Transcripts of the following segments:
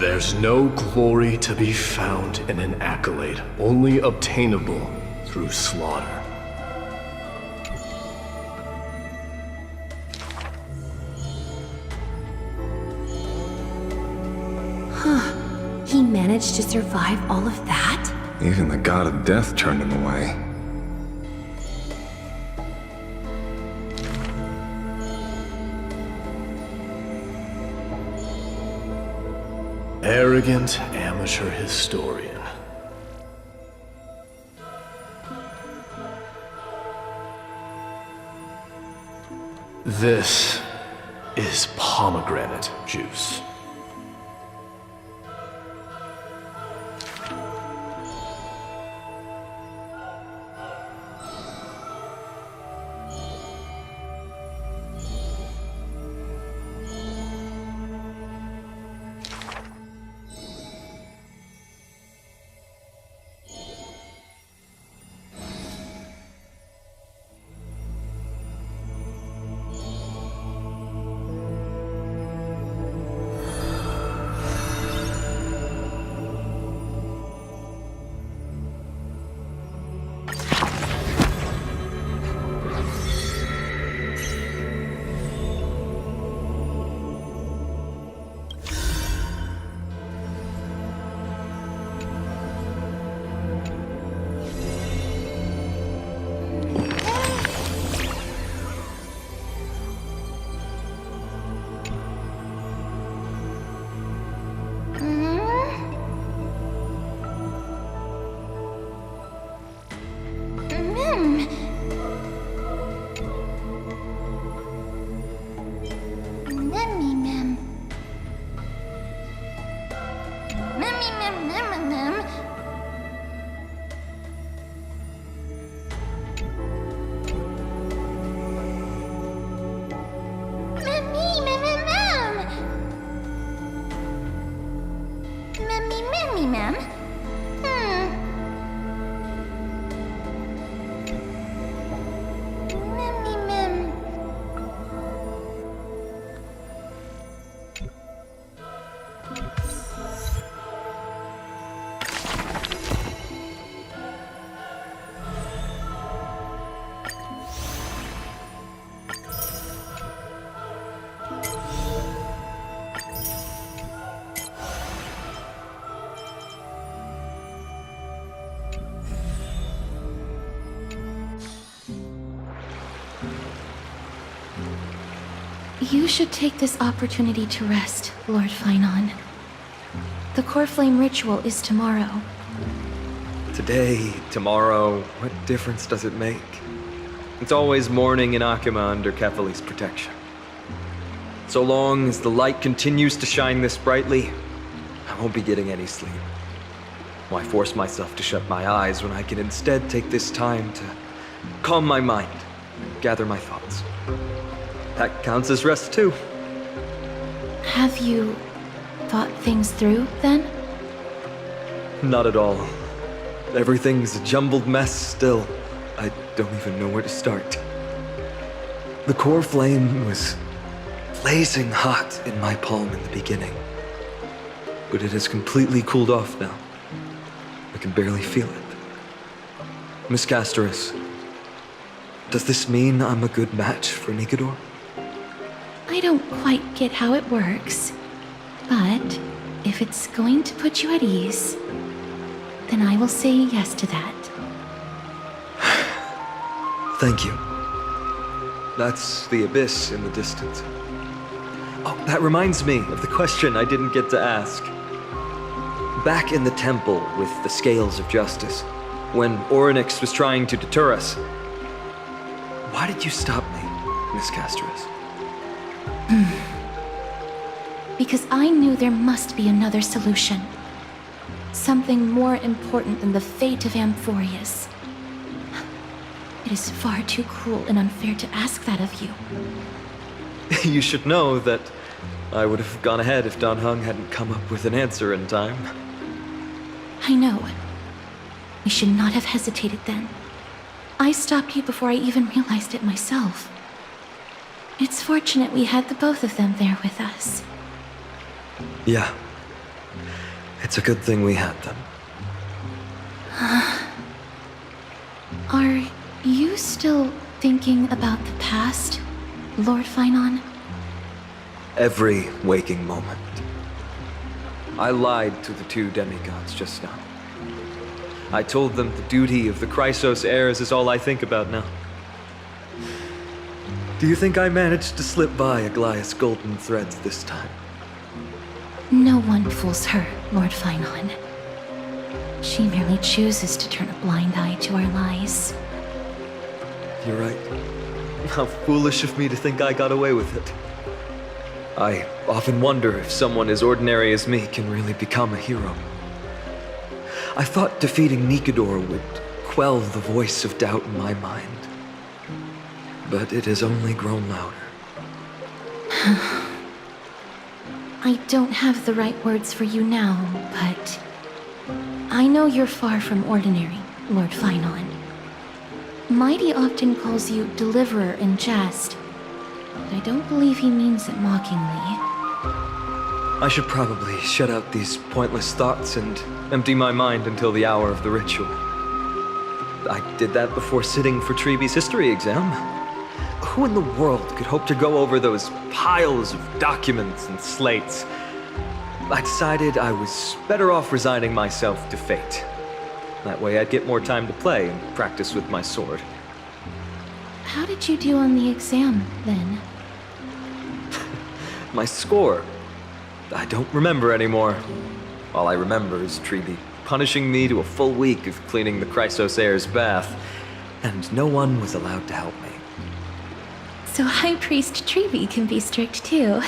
There's no glory to be found in an accolade, only obtainable through slaughter. Huh. He managed to survive all of that? Even the god of death turned him away. Arrogant amateur historian. This is pomegranate juice. ma'am. Mem. You should take this opportunity to rest, Lord Finon. The core flame ritual is tomorrow. Today, tomorrow, what difference does it make? It's always morning in Akima under Kefali's protection. So long as the light continues to shine this brightly, I won't be getting any sleep. Why force myself to shut my eyes when I can instead take this time to calm my mind and gather my thoughts? That counts as rest too. Have you thought things through, then? Not at all. Everything's a jumbled mess still. I don't even know where to start. The core flame was blazing hot in my palm in the beginning. But it has completely cooled off now. I can barely feel it. Miss Castoris, does this mean I'm a good match for Nikador? I don't quite get how it works, but if it's going to put you at ease, then I will say yes to that. Thank you. That's the abyss in the distance. Oh, that reminds me of the question I didn't get to ask. Back in the temple with the Scales of Justice, when Orynyx was trying to deter us, why did you stop me, Miss Castoris? Because I knew there must be another solution. Something more important than the fate of Amphorius. It is far too cruel and unfair to ask that of you. You should know that I would have gone ahead if Don Hung hadn't come up with an answer in time. I know. We should not have hesitated then. I stopped you before I even realized it myself. It's fortunate we had the both of them there with us. Yeah. It's a good thing we had them. Are you still thinking about the past, Lord Finon? Every waking moment. I lied to the two demigods just now. I told them the duty of the Chrysos heirs is all I think about now. Do you think I managed to slip by Aglaïa's golden threads this time? No one fools her, Lord Finon. She merely chooses to turn a blind eye to our lies. You're right. How foolish of me to think I got away with it. I often wonder if someone as ordinary as me can really become a hero. I thought defeating Nikador would quell the voice of doubt in my mind. But it has only grown louder. I don't have the right words for you now, but I know you're far from ordinary, Lord Finon. Mighty often calls you Deliverer in jest, but I don't believe he means it mockingly. I should probably shut out these pointless thoughts and empty my mind until the hour of the ritual. I did that before sitting for Treeby's history exam. Who in the world could hope to go over those piles of documents and slates? I decided I was better off resigning myself to fate. That way I'd get more time to play and practice with my sword. How did you do on the exam, then? My score? I don't remember anymore. All I remember is Treeby punishing me to a full week of cleaning the Chrysos heir's bath, and no one was allowed to help me. So High Priest Treeby can be strict too.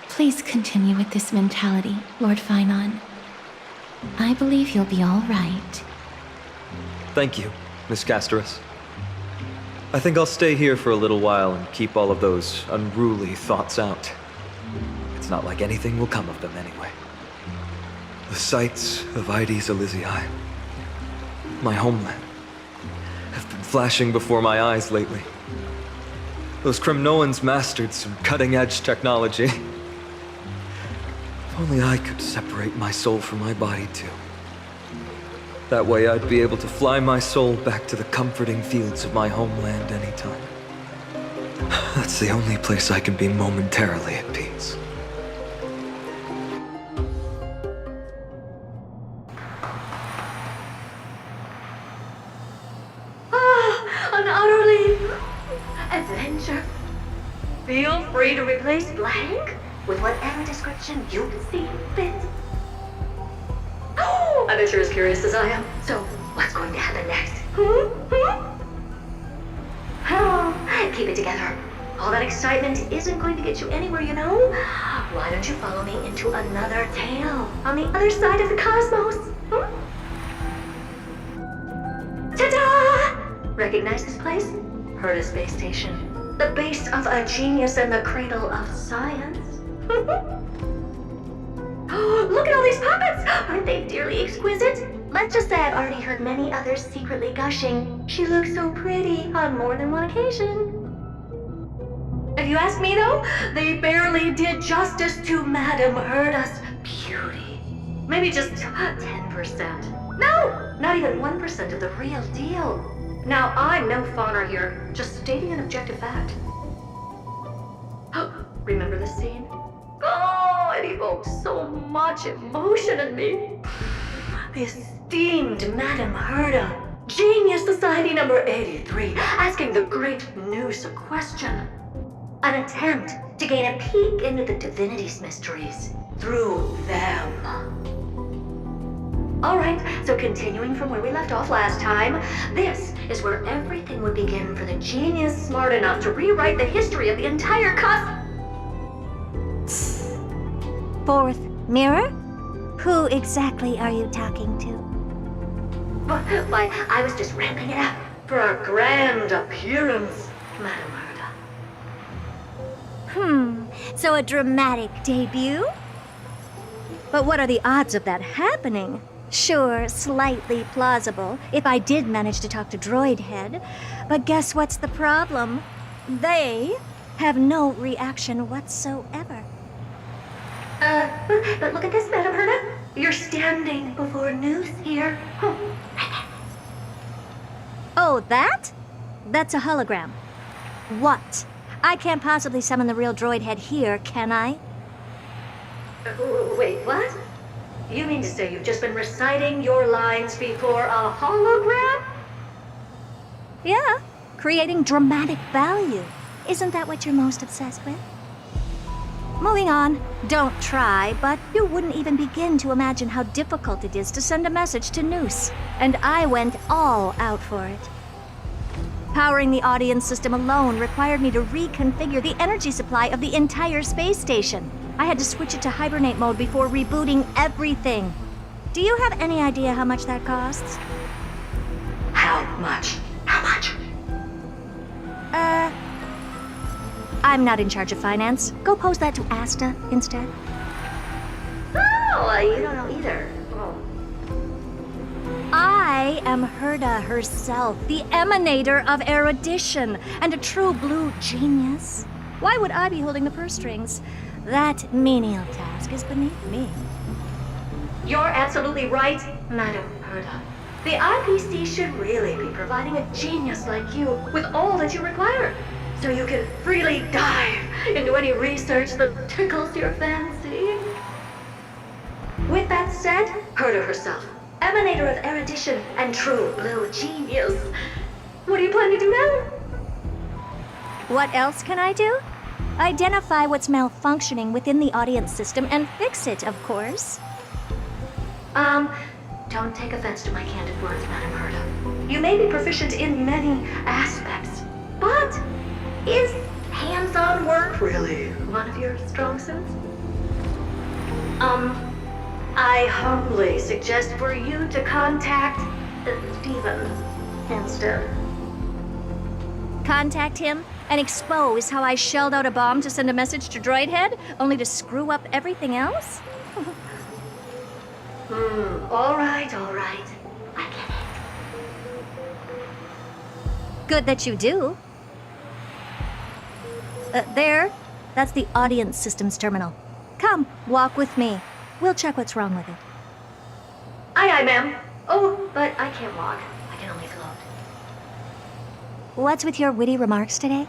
Please continue with this mentality, Lord Finon. I believe you'll be all right. Thank you, Miss Castoris. I think I'll stay here for a little while and keep all of those unruly thoughts out. It's not like anything will come of them anyway. The sights of Aedes Elysiae, my homeland, have been flashing before my eyes lately. Those Kremnoans mastered some cutting-edge technology. If only I could separate my soul from my body too. That way I'd be able to fly my soul back to the comforting fields of my homeland anytime. That's the only place I can be momentarily at peace. An utterly adventure. Feel free to replace blank with whatever description you see fit. Oh, I bet you're as curious as I am. So, what's going to happen next? Oh, keep it together. All that excitement isn't going to get you anywhere, you know? Why don't you follow me into another tale on the other side of the cosmos? Ta-da! Recognize this place? Herta Space Station. The base of a genius and the cradle of science. Oh, look at all these puppets! Aren't they dearly exquisite? Let's just say I've already heard many others secretly gushing. She looks so pretty on more than one occasion. If you ask me though, they barely did justice to Madame Herta's beauty. Maybe just 10%. No, not even 1% of the real deal. Now, I'm no fawner here, just stating an objective fact. Remember this scene? Oh, it evoked so much emotion in me. The esteemed Madame Herta, Genius Society number 83, asking the great Noose a question. An attempt to gain a peek into the divinity's mysteries through them. Alright, so continuing from where we left off last time, this is where everything would begin for the genius smart enough to rewrite the history of the entire Fourth mirror? Who exactly are you talking to? Why, I was just ramping it up for our grand appearance, Madame Herta. So a dramatic debut? But what are the odds of that happening? Sure, slightly plausible, if I did manage to talk to Droid Head. But guess what's the problem? They have no reaction whatsoever. But look at this, Madame Herta. You're standing before Noose here. Oh, that? That's a hologram. What? I can't possibly summon the real Droid Head here, can I? Wait, what? You mean to say you've just been reciting your lines before a hologram? Yeah, creating dramatic value. Isn't that what you're most obsessed with? Moving on. Don't try, but you wouldn't even begin to imagine how difficult it is to send a message to Noose. And I went all out for it. Powering the audience system alone required me to reconfigure the energy supply of the entire space station. I had to switch it to hibernate mode before rebooting everything. Do you have any idea how much that costs? How much? How much? I'm not in charge of finance. Go pose that to Asta instead. Oh, you don't know either. Oh. I am Herta herself, the emanator of erudition, and a true blue genius. Why would I be holding the purse strings? That menial task is beneath me. You're absolutely right, Madame Herta. The IPC should really be providing a genius like you with all that you require, so you can freely dive into any research that tickles your fancy. With that said, Herta herself, emanator of erudition and true blue genius. What do you plan to do now? What else can I do? Identify what's malfunctioning within the audience system and fix it, of course. Don't take offense to my candid words, Madame Herta. You may be proficient in many aspects, but is hands-on work really one of your strong suits? I humbly suggest for you to contact Steven instead. Contact him and expose how I shelled out a bomb to send a message to Droid Head, only to screw up everything else? All right. I get it. Good that you do. There. That's the audience systems terminal. Come, walk with me. We'll check what's wrong with it. Aye, ma'am. Oh, but I can't walk. I can only float. What's with your witty remarks today?